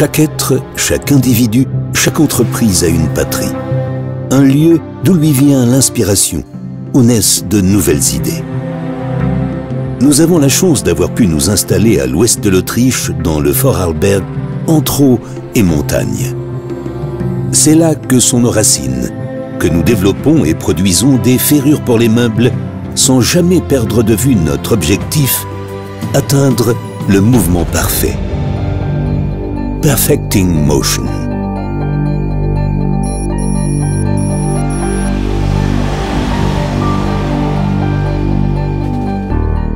Chaque être, chaque individu, chaque entreprise a une patrie. Un lieu d'où lui vient l'inspiration, où naissent de nouvelles idées. Nous avons la chance d'avoir pu nous installer à l'ouest de l'Autriche, dans le Vorarlberg, entre eau et montagne. C'est là que sont nos racines, que nous développons et produisons des ferrures pour les meubles, sans jamais perdre de vue notre objectif, atteindre le mouvement parfait. Perfecting Motion.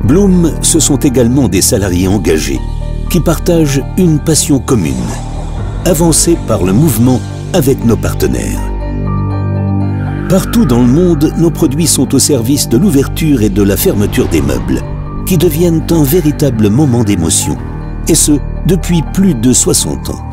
Bloom, ce sont également des salariés engagés qui partagent une passion commune, avancer par le mouvement avec nos partenaires. Partout dans le monde, nos produits sont au service de l'ouverture et de la fermeture des meubles, qui deviennent un véritable moment d'émotion, et ce, depuis plus de 60 ans.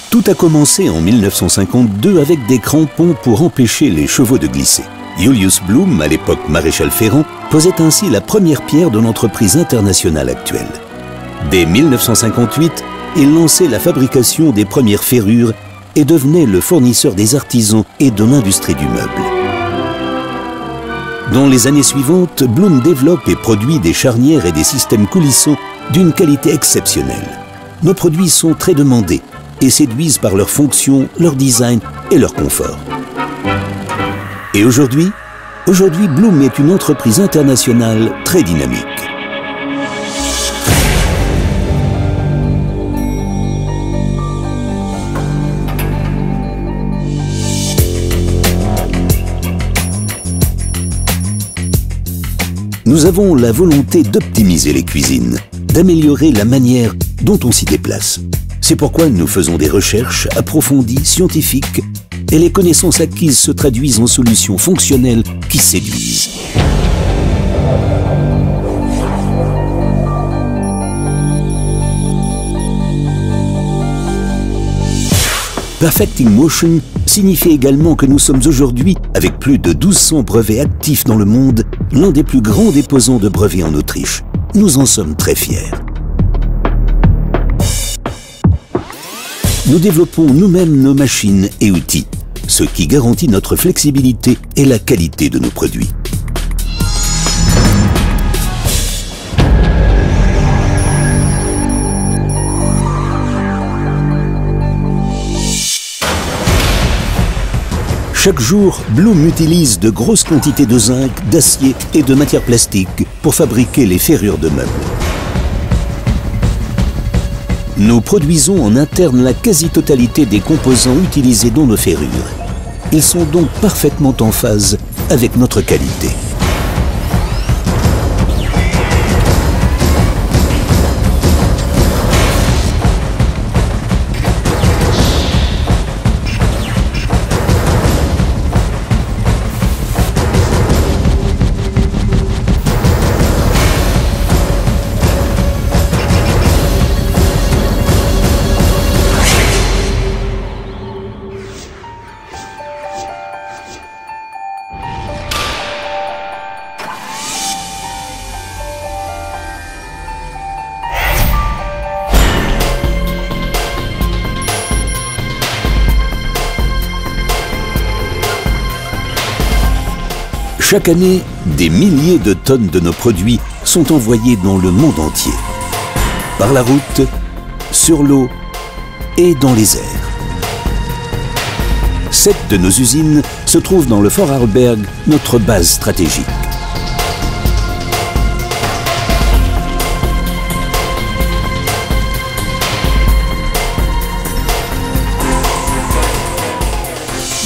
Tout a commencé en 1952 avec des crampons pour empêcher les chevaux de glisser. Julius Bloom, à l'époque maréchal Ferrand, posait ainsi la première pierre de l'entreprise internationale actuelle. Dès 1958, il lançait la fabrication des premières ferrures et devenait le fournisseur des artisans et de l'industrie du meuble. Dans les années suivantes, Bloom développe et produit des charnières et des systèmes coulissants d'une qualité exceptionnelle. Nos produits sont très demandés et séduisent par leur fonction, leur design et leur confort. Et aujourd'hui, Bloom est une entreprise internationale très dynamique. Nous avons la volonté d'optimiser les cuisines, d'améliorer la manière dont on s'y déplace. C'est pourquoi nous faisons des recherches approfondies, scientifiques, et les connaissances acquises se traduisent en solutions fonctionnelles qui séduisent. Perfecting Motion signifie également que nous sommes aujourd'hui, avec plus de 1200 brevets actifs dans le monde, l'un des plus grands déposants de brevets en Autriche. Nous en sommes très fiers. Nous développons nous-mêmes nos machines et outils, ce qui garantit notre flexibilité et la qualité de nos produits. Chaque jour, Bloom utilise de grosses quantités de zinc, d'acier et de matières plastiques pour fabriquer les ferrures de meubles. Nous produisons en interne la quasi-totalité des composants utilisés dans nos ferrures. Ils sont donc parfaitement en phase avec notre qualité. Chaque année, des milliers de tonnes de nos produits sont envoyés dans le monde entier. Par la route, sur l'eau et dans les airs. 7 de nos usines se trouvent dans le Vorarlberg, notre base stratégique.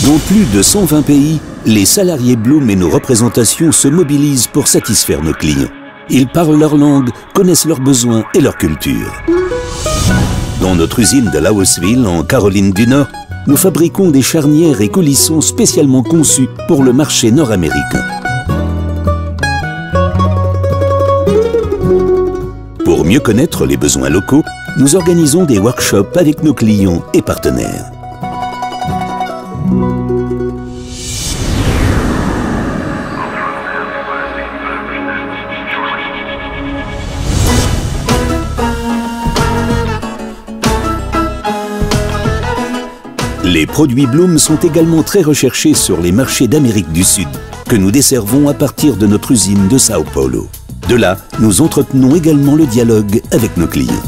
Dans plus de 120 pays, les salariés Bloom et nos représentations se mobilisent pour satisfaire nos clients. Ils parlent leur langue, connaissent leurs besoins et leur culture. Dans notre usine de Laueswil, en Caroline du Nord, nous fabriquons des charnières et coulissants spécialement conçus pour le marché nord-américain. Pour mieux connaître les besoins locaux, nous organisons des workshops avec nos clients et partenaires. Les produits Blum sont également très recherchés sur les marchés d'Amérique du Sud, que nous desservons à partir de notre usine de Sao Paulo. De là, nous entretenons également le dialogue avec nos clients.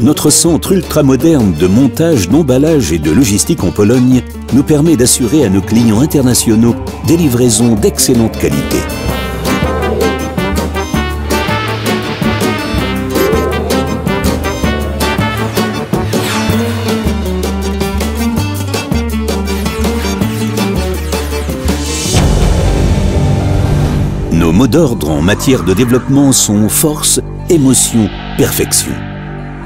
Notre centre ultramoderne de montage, d'emballage et de logistique en Pologne nous permet d'assurer à nos clients internationaux des livraisons d'excellente qualité. Nos mots d'ordre en matière de développement sont force, émotion, perfection.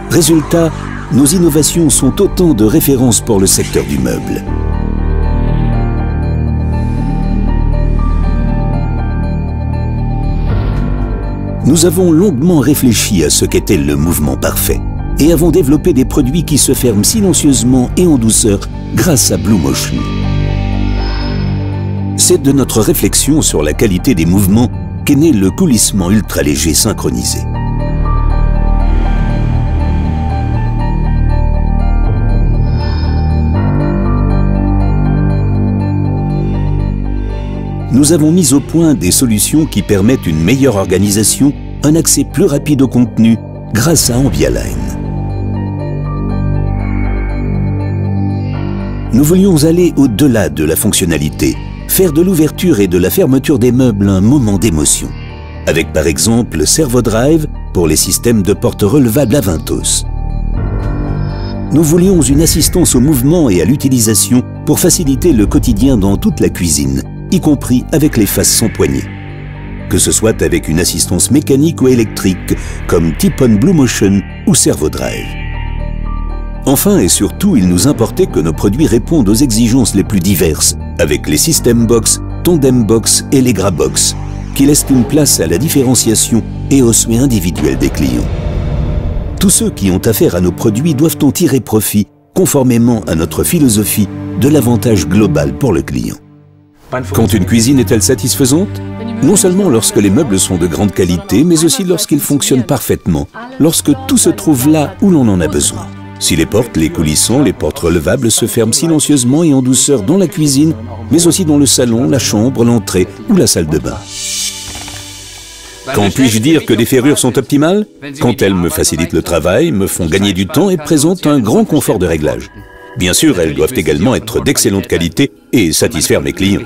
Résultat, nos innovations sont autant de références pour le secteur du meuble. Nous avons longuement réfléchi à ce qu'était le mouvement parfait et avons développé des produits qui se ferment silencieusement et en douceur grâce à Blue Motion. C'est de notre réflexion sur la qualité des mouvements qu'est né le coulissement ultra léger synchronisé. Nous avons mis au point des solutions qui permettent une meilleure organisation, un accès plus rapide au contenu grâce à Ambialine. Nous voulions aller au-delà de la fonctionnalité, faire de l'ouverture et de la fermeture des meubles un moment d'émotion, avec par exemple ServoDrive pour les systèmes de portes relevables à Ventos. Nous voulions une assistance au mouvement et à l'utilisation pour faciliter le quotidien dans toute la cuisine, y compris avec les faces sans poignée. Que ce soit avec une assistance mécanique ou électrique, comme Tip-on Blue Motion ou ServoDrive. Enfin et surtout, il nous importait que nos produits répondent aux exigences les plus diverses, avec les System Box, Tandem Box et les Grab Box, qui laissent une place à la différenciation et aux souhaits individuels des clients. Tous ceux qui ont affaire à nos produits doivent en tirer profit, conformément à notre philosophie de l'avantage global pour le client. Quand une cuisine est-elle satisfaisante? Non seulement lorsque les meubles sont de grande qualité, mais aussi lorsqu'ils fonctionnent parfaitement, lorsque tout se trouve là où l'on en a besoin. Si les portes, les coulissants, les portes relevables se ferment silencieusement et en douceur dans la cuisine, mais aussi dans le salon, la chambre, l'entrée ou la salle de bain. Quand puis-je dire que les ferrures sont optimales? Quand elles me facilitent le travail, me font gagner du temps et présentent un grand confort de réglage. Bien sûr, elles doivent également être d'excellente qualité et satisfaire mes clients.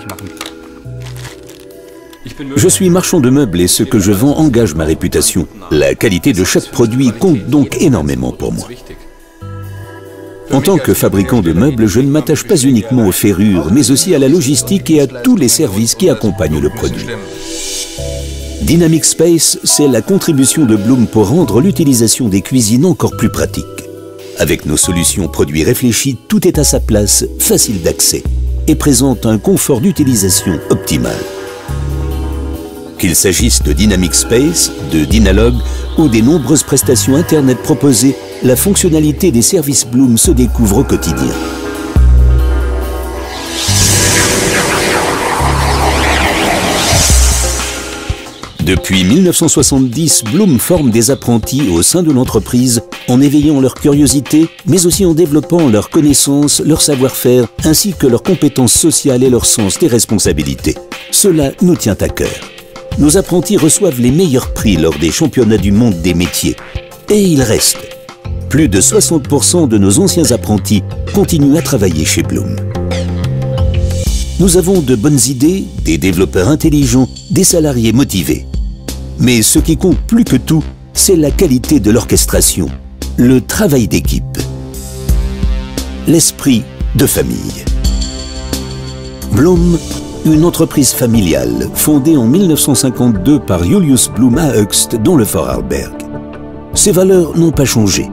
Je suis marchand de meubles et ce que je vends engage ma réputation. La qualité de chaque produit compte donc énormément pour moi. En tant que fabricant de meubles, je ne m'attache pas uniquement aux ferrures, mais aussi à la logistique et à tous les services qui accompagnent le produit. Dynamic Space, c'est la contribution de Blum pour rendre l'utilisation des cuisines encore plus pratique. Avec nos solutions produits réfléchis, tout est à sa place, facile d'accès et présente un confort d'utilisation optimal. Qu'il s'agisse de Dynamic Space, de Dynalog ou des nombreuses prestations Internet proposées, la fonctionnalité des services Blum se découvre au quotidien. Depuis 1970, Blum forme des apprentis au sein de l'entreprise en éveillant leur curiosité, mais aussi en développant leurs connaissances, leur savoir-faire, ainsi que leurs compétences sociales et leur sens des responsabilités. Cela nous tient à cœur. Nos apprentis reçoivent les meilleurs prix lors des championnats du monde des métiers. Et ils restent. Plus de 60% de nos anciens apprentis continuent à travailler chez Blum. Nous avons de bonnes idées, des développeurs intelligents, des salariés motivés. Mais ce qui compte plus que tout, c'est la qualité de l'orchestration, le travail d'équipe, l'esprit de famille. Blum, une entreprise familiale fondée en 1952 par Julius Blum à Höchst dans le Vorarlberg. Ses valeurs n'ont pas changé.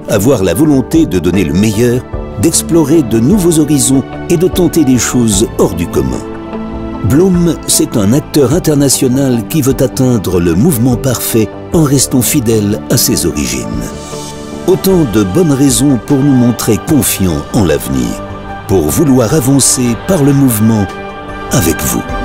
Avoir la volonté de donner le meilleur, d'explorer de nouveaux horizons et de tenter des choses hors du commun. Blum, c'est un acteur international qui veut atteindre le mouvement parfait en restant fidèle à ses origines. Autant de bonnes raisons pour nous montrer confiants en l'avenir, pour vouloir avancer par le mouvement avec vous.